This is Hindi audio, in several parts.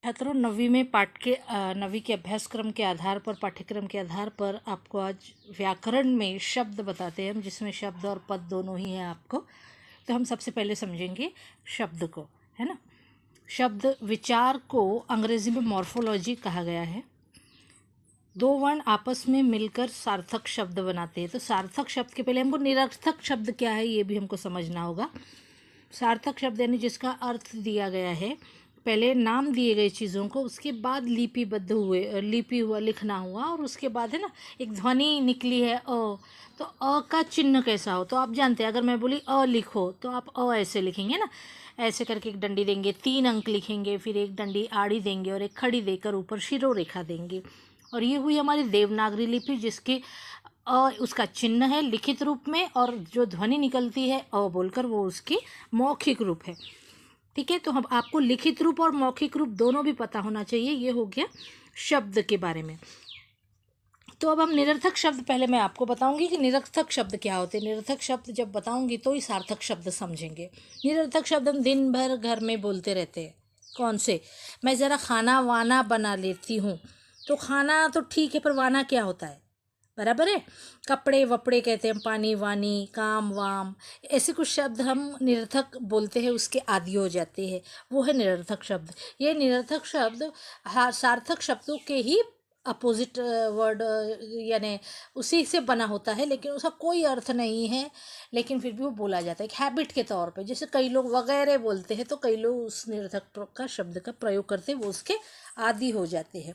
छात्रों, नवीं के अभ्यासक्रम के आधार पर, पाठ्यक्रम के आधार पर आपको आज व्याकरण में शब्द बताते हैं हम, जिसमें शब्द और पद दोनों ही हैं आपको। तो हम सबसे पहले समझेंगे शब्द को, है ना। शब्द विचार को अंग्रेजी में मॉर्फोलॉजी कहा गया है। दो वर्ण आपस में मिलकर सार्थक शब्द बनाते हैं। तो सार्थक शब्द के पहले हमको निरर्थक शब्द क्या है ये भी हमको समझना होगा। सार्थक शब्द यानी जिसका अर्थ दिया गया है, पहले नाम दिए गए चीज़ों को, उसके बाद लिपि हुआ लिखना हुआ, और उसके बाद है ना एक ध्वनि निकली है अ, तो अ का चिन्ह कैसा हो। तो आप जानते हैं, अगर मैं बोली अ लिखो तो आप अ ऐसे लिखेंगे ना, ऐसे करके एक डंडी देंगे, 3 अंक लिखेंगे, फिर एक डंडी आड़ी देंगे और एक खड़ी देकर ऊपर शिरोरेखा देंगे। और ये हुई हमारी देवनागरी लिपि, जिसके उसका चिन्ह है लिखित रूप में, और जो ध्वनि निकलती है अ बोलकर वो उसकी मौखिक रूप है। ठीक है, तो हम आपको लिखित रूप और मौखिक रूप दोनों भी पता होना चाहिए। ये हो गया शब्द के बारे में। तो अब हम निरर्थक शब्द, पहले मैं आपको बताऊंगी कि निरर्थक शब्द क्या होते हैं। निरर्थक शब्द जब बताऊंगी तो ही सार्थक शब्द समझेंगे। निरर्थक शब्द हम दिन भर घर में बोलते रहते हैं। कौन से? मैं ज़रा खाना वाना बना लेती हूँ। तो खाना तो ठीक है, पर वाना क्या होता है? बराबर है। कपड़े वपड़े कहते हैं, पानी वानी, काम वाम, ऐसे कुछ शब्द हम निरर्थक बोलते हैं, उसके आदि हो जाते हैं, वो है निरर्थक शब्द। ये निरर्थक शब्द सार्थक शब्दों के ही अपोजिट वर्ड यानी उसी से बना होता है, लेकिन उसका कोई अर्थ नहीं है, लेकिन फिर भी वो बोला जाता है एक हैबिट के तौर पे। जैसे कई लोग वगैरह बोलते हैं, तो कई लोग उस निरर्थक का शब्द का प्रयोग करते हैं, वो उसके आदि हो जाते हैं।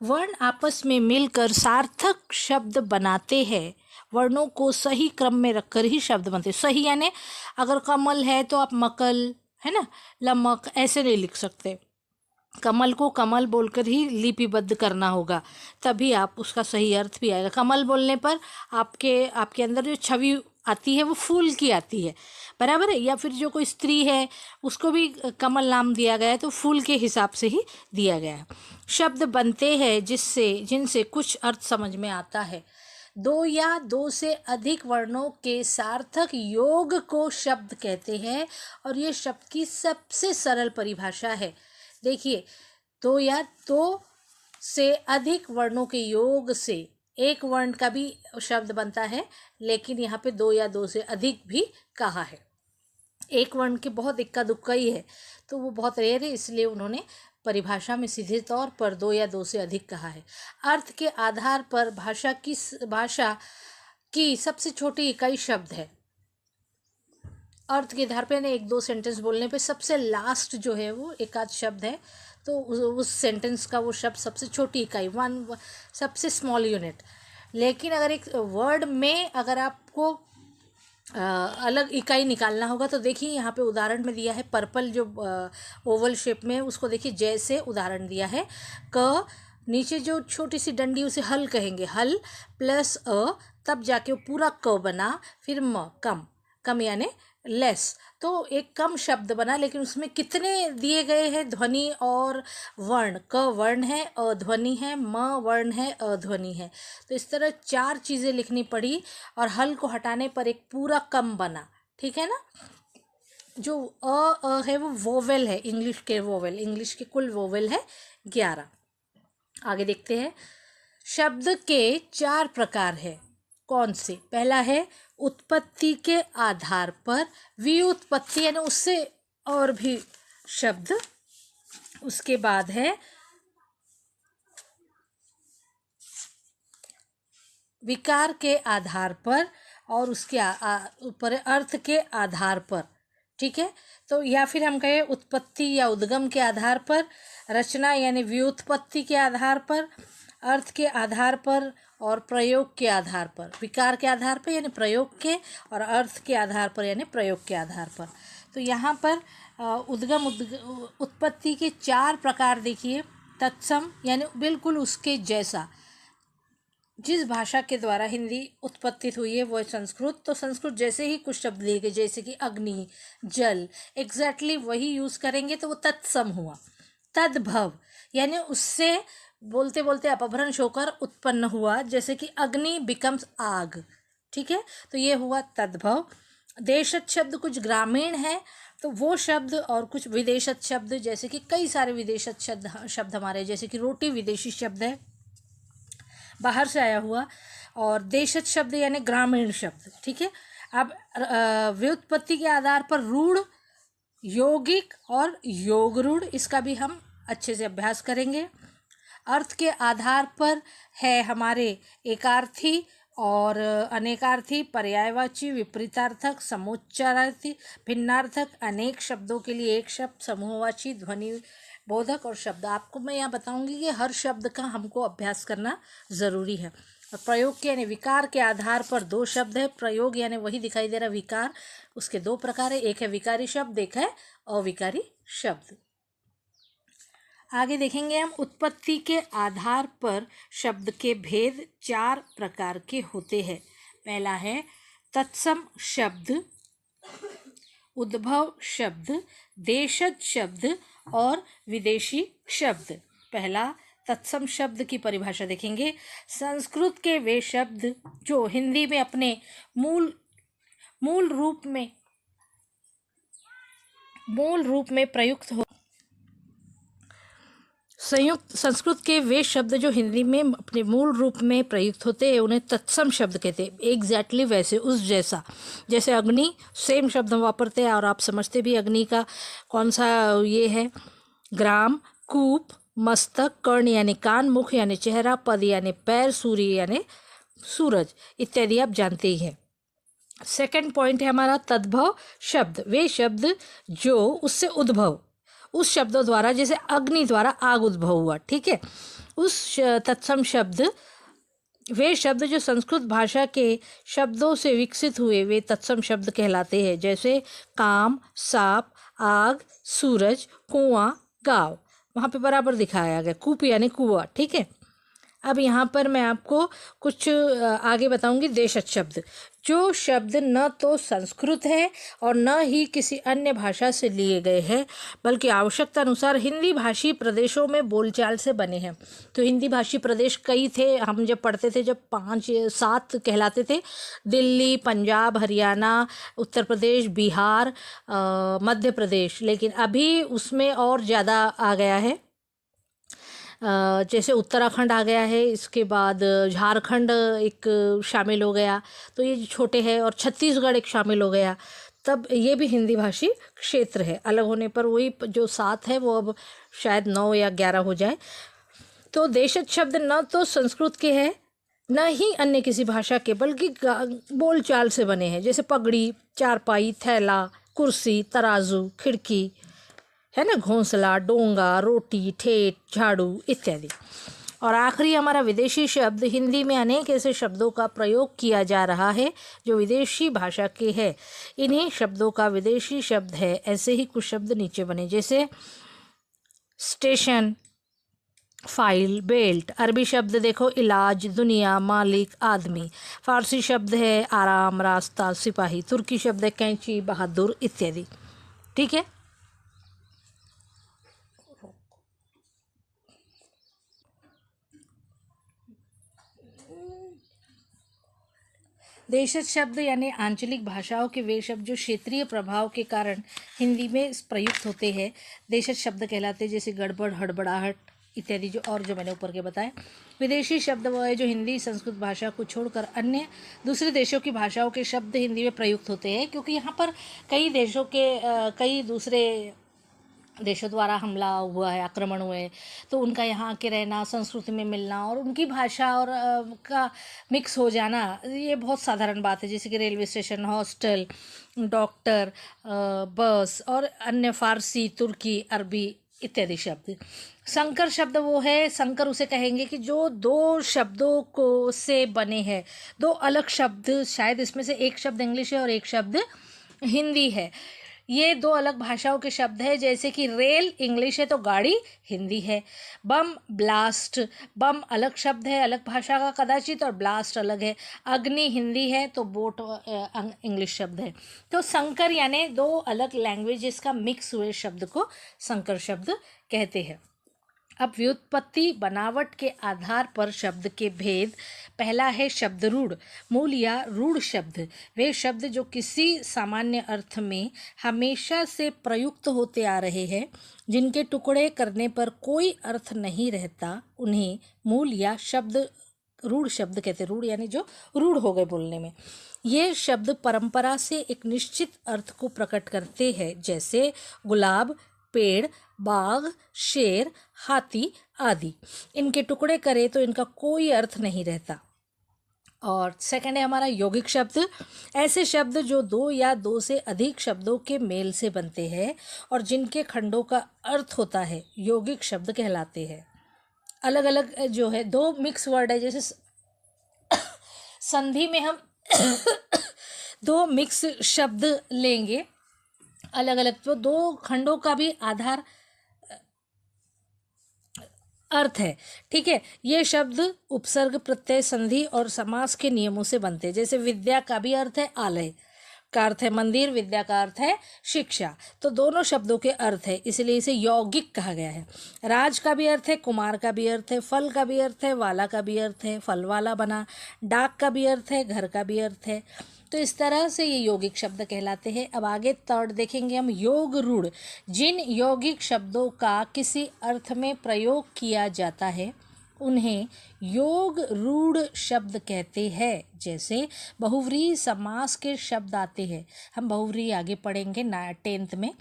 वर्ण आपस में मिलकर सार्थक शब्द बनाते हैं। वर्णों को सही क्रम में रखकर ही शब्द बनते हैं। सही यानी अगर कमल है तो आप मकल, है ना, लमक ऐसे नहीं लिख सकते। कमल को कमल बोलकर ही लिपिबद्ध करना होगा, तभी आप उसका सही अर्थ भी आएगा। कमल बोलने पर आपके अंदर जो छवि आती है वो फूल की आती है, बराबर है। या फिर जो कोई स्त्री है उसको भी कमल नाम दिया गया है, तो फूल के हिसाब से ही दिया गया है। शब्द बनते हैं जिनसे कुछ अर्थ समझ में आता है। 2 या 2 से अधिक वर्णों के सार्थक योग को शब्द कहते हैं, और ये शब्द की सबसे सरल परिभाषा है। देखिए, 2 या 2 से अधिक वर्णों के योग से एक वर्ण का भी शब्द बनता है, लेकिन यहाँ पे 2 या 2 से अधिक भी कहा है। एक वर्ण के बहुत इक्का दुक्का ही है, तो वो बहुत रेयर है, इसलिए उन्होंने परिभाषा में सीधे तौर पर 2 या 2 से अधिक कहा है। अर्थ के आधार पर भाषा की सबसे छोटी इकाई शब्द है। अर्थ के आधार पर 1-2 सेंटेंस बोलने पे सबसे लास्ट जो है वो एक आध शब्द है, तो उस सेंटेंस का वो शब्द सबसे छोटी इकाई, सबसे स्मॉल यूनिट। लेकिन अगर एक वर्ड में अगर आपको अलग इकाई निकालना होगा, तो देखिए यहाँ पे उदाहरण में दिया है पर्पल, जो ओवल शेप में, उसको देखिए जैसे उदाहरण दिया है। क नीचे जो छोटी सी डंडी उसे हल कहेंगे, हल प्लस अ, तब जाके वो पूरा क बना, फिर म, कम यानी लेस, तो एक कम शब्द बना। लेकिन उसमें कितने दिए गए हैं ध्वनि और वर्ण? क वर्ण है, अ ध्वनि है, म वर्ण है, अ ध्वनि है। तो इस तरह 4 चीज़ें लिखनी पड़ी, और हल को हटाने पर एक पूरा कम बना। ठीक है ना। जो अ है वो वोवेल है, इंग्लिश के कुल वोवेल है 11। आगे देखते हैं। शब्द के 4 प्रकार है। कौन से? पहला है उत्पत्ति के आधार पर, व्युत्पत्ति यानी उससे और भी शब्द। उसके बाद है विकार के आधार पर, और उसके ऊपर अर्थ के आधार पर। ठीक है, तो या फिर हम कहें उत्पत्ति या उद्गम के आधार पर, रचना यानी व्युत्पत्ति के आधार पर, अर्थ के आधार पर, और प्रयोग के आधार पर। विकार के आधार पर यानी प्रयोग के, और अर्थ के आधार पर यानी प्रयोग के आधार पर। तो यहाँ पर उत्पत्ति के 4 प्रकार देखिए। तत्सम यानी बिल्कुल उसके जैसा, जिस भाषा के द्वारा हिंदी उत्पत्ति हुई है वो है संस्कृत, तो संस्कृत जैसे ही कुछ शब्द लिए गए, जैसे कि अग्नि, जल, एग्जैक्टली वही यूज़ करेंगे तो वो तत्सम हुआ। तद्भव यानी उससे बोलते बोलते अपभ्रंश होकर उत्पन्न हुआ, जैसे कि अग्नि बिकम्स आग। ठीक है, तो ये हुआ तद्भव। देशज शब्द कुछ ग्रामीण है, तो वो शब्द और कुछ विदेशज शब्द, जैसे कि कई सारे विदेशज शब्द हमारे, जैसे कि रोटी विदेशी शब्द है, बाहर से आया हुआ। और देशज शब्द यानी ग्रामीण शब्द, ठीक है। अब व्युत्पत्ति के आधार पर रूढ़, यौगिक और योगरूढ़, इसका भी हम अच्छे से अभ्यास करेंगे। अर्थ के आधार पर है हमारे एकार्थी और अनेकार्थी, पर्यायवाची, विपरीतार्थक, समुच्चयार्थी, भिन्नार्थक, अनेक शब्दों के लिए एक शब्द, समूहवाची, ध्वनि बोधक और शब्द। आपको मैं यहाँ बताऊंगी कि हर शब्द का हमको अभ्यास करना ज़रूरी है। और प्रयोग के यानी विकार के आधार पर दो शब्द है। प्रयोग यानी वही दिखाई दे रहा विकार, उसके दो प्रकार है, एक है विकारी शब्द, एक है अविकारी शब्द। आगे देखेंगे हम, उत्पत्ति के आधार पर शब्द के भेद चार प्रकार के होते हैं। पहला है तत्सम शब्द, उद्भव शब्द, देशज शब्द और विदेशी शब्द। पहला तत्सम शब्द की परिभाषा देखेंगे। संस्कृत के वे शब्द जो हिंदी में अपने मूल रूप में प्रयुक्त हो, संस्कृत के वे शब्द जो हिंदी में अपने मूल रूप में प्रयुक्त होते हैं उन्हें तत्सम शब्द कहते हैं। एग्जैक्टली वैसे, उस जैसा, जैसे अग्नि, सेम शब्द हम वापरते हैं और आप समझते भी अग्नि का कौन सा ये है। ग्राम, कूप, मस्तक, कर्ण यानी कान, मुख यानी चेहरा, पद यानी पैर, सूर्य यानी सूरज इत्यादि आप जानते ही हैं। सेकंड पॉइंट है हमारा तद्भव शब्द, वे शब्द जो उससे उद्भव, उस शब्दों द्वारा, जैसे अग्नि द्वारा आग उद्भव हुआ, ठीक है। उस तत्सम शब्द, वे शब्द जो संस्कृत भाषा के शब्दों से विकसित हुए वे तत्सम शब्द कहलाते हैं। जैसे काम, सांप, आग, सूरज, कुआं, गाँव, वहाँ पे बराबर दिखाया गया, कूप यानी कुआं, ठीक है। अब यहाँ पर मैं आपको कुछ आगे बताऊंगी देशज शब्द, जो शब्द न तो संस्कृत है और न ही किसी अन्य भाषा से लिए गए हैं, बल्कि आवश्यकता अनुसार हिंदी भाषी प्रदेशों में बोलचाल से बने हैं। तो हिंदी भाषी प्रदेश कई थे, हम जब पढ़ते थे, जब 5-7 कहलाते थे, दिल्ली, पंजाब, हरियाणा, उत्तर प्रदेश, बिहार, मध्य प्रदेश। लेकिन अभी उसमें और ज़्यादा आ गया है, जैसे उत्तराखंड आ गया है, इसके बाद झारखंड एक शामिल हो गया, तो ये छोटे हैं, और छत्तीसगढ़ एक शामिल हो गया। तब ये भी हिंदी भाषी क्षेत्र है। अलग होने पर वही जो 7 है वो अब शायद 9 या 11 हो जाए। तो देशज शब्द न तो संस्कृत के हैं न ही अन्य किसी भाषा के, बल्कि बोलचाल से बने हैं। जैसे पगड़ी, चारपाई, थैला, कुर्सी, तराजू, खिड़की है ना, घोंसला, डोंगा, रोटी, ठेठ, झाड़ू इत्यादि। और आखिरी हमारा विदेशी शब्द, हिंदी में अनेक ऐसे शब्दों का प्रयोग किया जा रहा है जो विदेशी भाषा के हैं। इन्हीं शब्दों का विदेशी शब्द है। ऐसे ही कुछ शब्द नीचे बने, जैसे स्टेशन, फाइल, बेल्ट। अरबी शब्द देखो, इलाज, दुनिया, मालिक, आदमी। फारसी शब्द है आराम, रास्ता, सिपाही। तुर्की शब्द है कैंची, बहादुर इत्यादि, ठीक है। देशज शब्द यानी आंचलिक भाषाओं के वे शब्द जो क्षेत्रीय प्रभाव के कारण हिंदी में प्रयुक्त होते हैं, देशज शब्द कहलाते हैं। जैसे गड़बड़, हड़बड़ाहट इत्यादि, जो मैंने ऊपर के बताए। विदेशी शब्द वो है जो हिंदी संस्कृत भाषा को छोड़कर अन्य दूसरे देशों की भाषाओं के शब्द हिंदी में प्रयुक्त होते हैं, क्योंकि यहाँ पर कई दूसरे देशों द्वारा हमला हुआ है, आक्रमण हुए, तो उनका यहाँ के रहना, संस्कृति में मिलना और उनकी भाषा और का मिक्स हो जाना, ये बहुत साधारण बात है। जैसे कि रेलवे स्टेशन, हॉस्टल, डॉक्टर, बस और अन्य फारसी, तुर्की, अरबी इत्यादि शब्द। संकर शब्द वो है, संकर उसे कहेंगे कि जो दो शब्दों को से बने हैं, दो अलग शब्द, शायद इसमें से एक शब्द इंग्लिश है और एक शब्द हिंदी है। ये दो अलग भाषाओं के शब्द है, जैसे कि रेल इंग्लिश है तो गाड़ी हिंदी है। बम, ब्लास्ट, बम अलग शब्द है, अलग भाषा का कदाचित, और ब्लास्ट अलग है। अग्नि हिंदी है तो बोट इंग्लिश शब्द है। तो संकर यानी दो अलग लैंग्वेजेस का मिक्स हुए शब्द को संकर शब्द कहते हैं। अब व्युत्पत्ति बनावट के आधार पर शब्द के भेद। पहला है शब्द रूढ़। मूल या रूढ़ शब्द वे शब्द जो किसी सामान्य अर्थ में हमेशा से प्रयुक्त होते आ रहे हैं, जिनके टुकड़े करने पर कोई अर्थ नहीं रहता, उन्हें मूल या शब्द रूढ़ शब्द कहते हैं। रूढ़ यानी जो रूढ़ हो गए बोलने में। ये शब्द परंपरा से एक निश्चित अर्थ को प्रकट करते हैं, जैसे गुलाब, पेड़, बाघ, शेर, हाथी आदि। इनके टुकड़े करें तो इनका कोई अर्थ नहीं रहता। और सेकंड है हमारा यौगिक शब्द। ऐसे शब्द जो दो या दो से अधिक शब्दों के मेल से बनते हैं और जिनके खंडों का अर्थ होता है, यौगिक शब्द कहलाते हैं। अलग अलग जो है दो मिक्स वर्ड है, जैसे संधि में हम दो मिक्स शब्द लेंगे अलग अलग, तो दो खंडों का भी आधार अर्थ है। ठीक है, ये शब्द उपसर्ग, प्रत्यय, संधि और समास के नियमों से बनते हैं। जैसे विद्या का भी अर्थ है आलय का अर्थ है मंदिर, विद्या का अर्थ है शिक्षा। तो दोनों शब्दों के अर्थ है, इसलिए इसे यौगिक कहा गया है। राज का भी अर्थ है, कुमार का भी अर्थ है, फल का भी अर्थ है, वाला का भी अर्थ है, फल वाला बना। डाक का भी अर्थ है, घर का भी अर्थ है। तो इस तरह से ये यौगिक शब्द कहलाते हैं। अब आगे थर्ड देखेंगे हम, योग रूढ़। जिन यौगिक शब्दों का किसी अर्थ में प्रयोग किया जाता है उन्हें योग रूढ़ शब्द कहते हैं। जैसे बहुव्रीहि समास के शब्द आते हैं, हम बहुव्रीहि आगे पढ़ेंगे 10th में।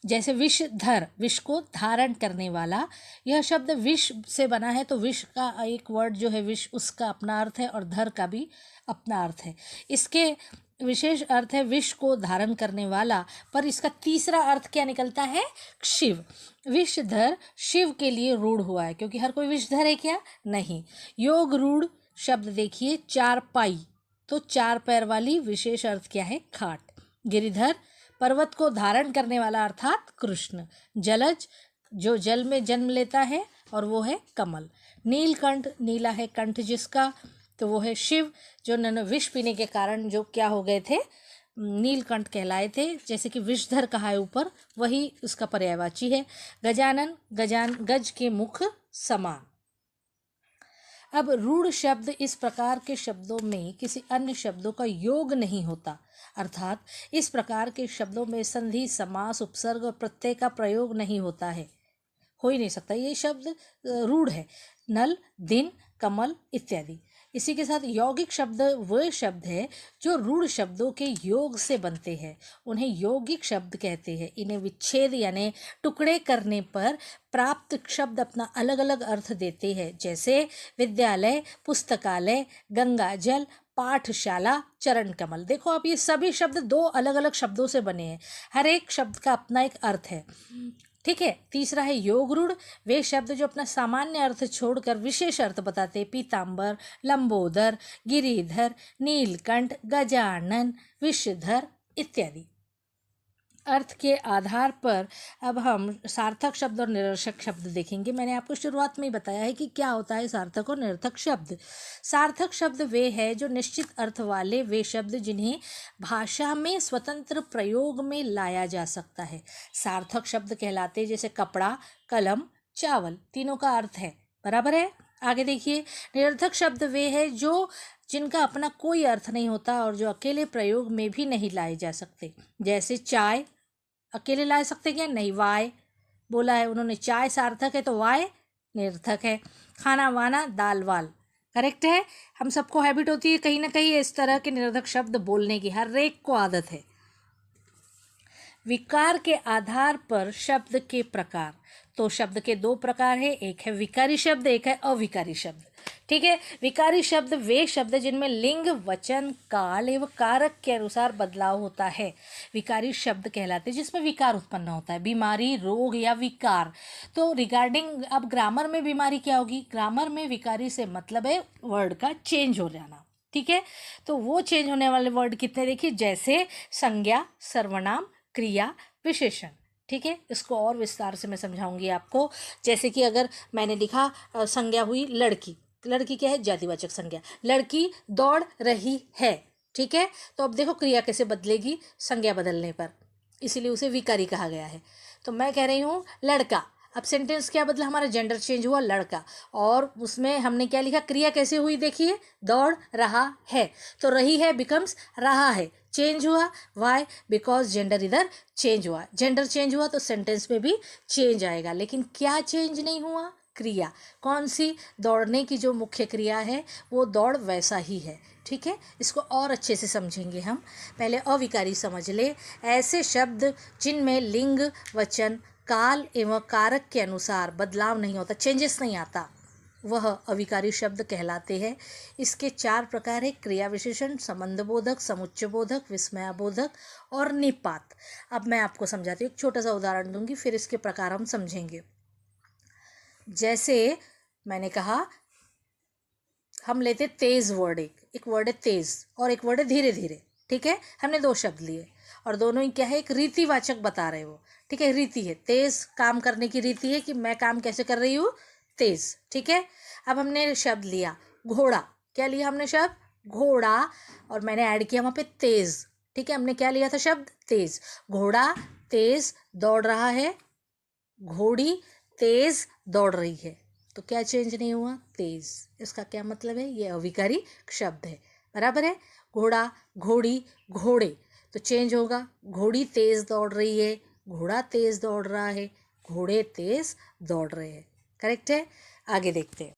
जैसे विषधर, विष को धारण करने वाला, यह शब्द विष से बना है, तो विष का एक वर्ड जो है विष, उसका अपना अर्थ है और धर का भी अपना अर्थ है। इसके विशेष अर्थ है विष को धारण करने वाला, पर इसका तीसरा अर्थ क्या निकलता है? शिव। विषधर शिव के लिए रूढ़ हुआ है, क्योंकि हर कोई विषधर है क्या? नहीं। योग रूढ़ शब्द देखिए, चार पाई, तो चार पैर वाली, विशेष अर्थ क्या है? खाट। गिरिधर पर्वत को धारण करने वाला अर्थात कृष्ण। जलज जो जल में जन्म लेता है, और वो है कमल। नीलकंठ, नीला है कंठ जिसका, तो वो है शिव, जो विष पीने के कारण जो क्या हो गए थे? नीलकंठ कहलाए थे। जैसे कि विषधर कहा है ऊपर, वही उसका पर्यायवाची है। गजानन, गज के मुख समान। अब रूढ़ शब्द इस प्रकार के शब्दों में किसी अन्य शब्दों का योग नहीं होता, अर्थात इस प्रकार के शब्दों में संधि, समास, उपसर्ग और प्रत्यय का प्रयोग नहीं होता है, हो ही नहीं सकता। ये शब्द रूढ़ है। नल, दिन, कमल इत्यादि। इसी के साथ यौगिक शब्द वे शब्द है जो रूढ़ शब्दों के योग से बनते हैं, उन्हें यौगिक शब्द कहते हैं। इन्हें विच्छेद यानी टुकड़े करने पर प्राप्त शब्द अपना अलग अलग अर्थ देते हैं। जैसे विद्यालय, पुस्तकालय, गंगा जल, पाठशाला, चरण कमल। देखो आप, ये सभी शब्द दो अलग अलग शब्दों से बने हैं, हर एक शब्द का अपना एक अर्थ है। ठीक है। तीसरा है योग रूढ़, वे शब्द जो अपना सामान्य अर्थ छोड़कर विशेष अर्थ बताते। पीताम्बर, लंबोदर, गिरिधर, नीलकंठ, गजानन, विषधर इत्यादि। अर्थ के आधार पर अब हम सार्थक शब्द और निरर्थक शब्द देखेंगे। मैंने आपको शुरुआत में ही बताया है कि क्या होता है सार्थक और निरर्थक शब्द। सार्थक शब्द वे हैं जो निश्चित अर्थ वाले, वे शब्द जिन्हें भाषा में स्वतंत्र प्रयोग में लाया जा सकता है, सार्थक शब्द कहलाते हैं। जैसे कपड़ा, कलम, चावल, तीनों का अर्थ है, बराबर है। आगे देखिए, निरर्थक शब्द वे हैं जो जिनका अपना कोई अर्थ नहीं होता और जो अकेले प्रयोग में भी नहीं लाए जा सकते। जैसे चाय अकेले ला सकते क्या? नहीं। वाय बोला है उन्होंने, चाय सार्थक है तो वाय निरर्थक है। खाना वाना, दाल वाल करेक्ट है। हम सबको हैबिट होती है कहीं ना कहीं इस तरह के निरर्थक शब्द बोलने की, हर एक को आदत है। विकार के आधार पर शब्द के प्रकार, तो शब्द के दो प्रकार है, एक है विकारी शब्द, एक है अविकारी शब्द। ठीक है। विकारी शब्द वे शब्द जिनमें लिंग, वचन, काल एवं कारक के अनुसार बदलाव होता है, विकारी शब्द कहलाते हैं। जिसमें विकार उत्पन्न होता है, बीमारी, रोग या विकार। तो रिगार्डिंग अब ग्रामर में बीमारी क्या होगी? ग्रामर में विकारी से मतलब है वर्ड का चेंज हो जाना। ठीक है। तो वो चेंज होने वाले वर्ड कितने देखिए, जैसे संज्ञा, सर्वनाम, क्रिया, विशेषण। ठीक है। इसको और विस्तार से मैं समझाऊंगी आपको। जैसे कि अगर मैंने लिखा संज्ञा हुई लड़की, लड़की क्या है? जातिवाचक संज्ञा। लड़की दौड़ रही है। ठीक है। तो अब देखो क्रिया कैसे बदलेगी संज्ञा बदलने पर, इसीलिए उसे विकारी कहा गया है। तो मैं कह रही हूँ लड़का, अब सेंटेंस क्या बदला, हमारा जेंडर चेंज हुआ, लड़का, और उसमें हमने क्या लिखा, क्रिया कैसे हुई देखिए, दौड़ रहा है, तो रही है बिकम्स रहा है, चेंज हुआ, वाई, बिकॉज जेंडर इधर चेंज हुआ, जेंडर चेंज हुआ तो सेंटेंस में भी चेंज आएगा, लेकिन क्या चेंज नहीं हुआ, क्रिया। कौन सी, दौड़ने की जो मुख्य क्रिया है वो दौड़ वैसा ही है। ठीक है, इसको और अच्छे से समझेंगे हम। पहले अविकारी समझ ले, ऐसे शब्द जिनमें लिंग, वचन, काल एवं कारक के अनुसार बदलाव नहीं होता, चेंजेस नहीं आता, वह अविकारी शब्द कहलाते हैं। इसके 4 प्रकार है, क्रिया विशेषण, संबंध बोधक, समुच्चय बोधक, विस्मयाबोधक और निपात। अब मैं आपको समझाती हूँ, एक छोटा सा उदाहरण दूंगी, फिर इसके प्रकार हम समझेंगे। जैसे मैंने कहा, हम लेते तेज वर्ड, एक वर्ड है तेज और एक वर्ड है धीरे धीरे। ठीक है, हमने 2 शब्द लिए और दोनों ही क्या है, एक रीतिवाचक बता रहे हो। ठीक है, रीति है, तेज काम करने की रीति है कि मैं काम कैसे कर रही हूँ, तेज। ठीक है, अब हमने शब्द लिया घोड़ा, क्या लिया हमने शब्द घोड़ा, और मैंने ऐड किया वहाँ पे तेज। ठीक है, हमने क्या लिया था शब्द तेज, घोड़ा तेज दौड़ रहा है, घोड़ी तेज दौड़ रही है, तो क्या चेंज नहीं हुआ, तेज। इसका क्या मतलब है, ये अविकारी शब्द है, बराबर है। घोड़ा, घोड़ी, घोड़े, तो चेंज होगा, घोड़ी तेज दौड़ रही है, घोड़ा तेज दौड़ रहा है, घोड़े तेज दौड़ रहे हैं। करेक्ट है, आगे देखते हैं।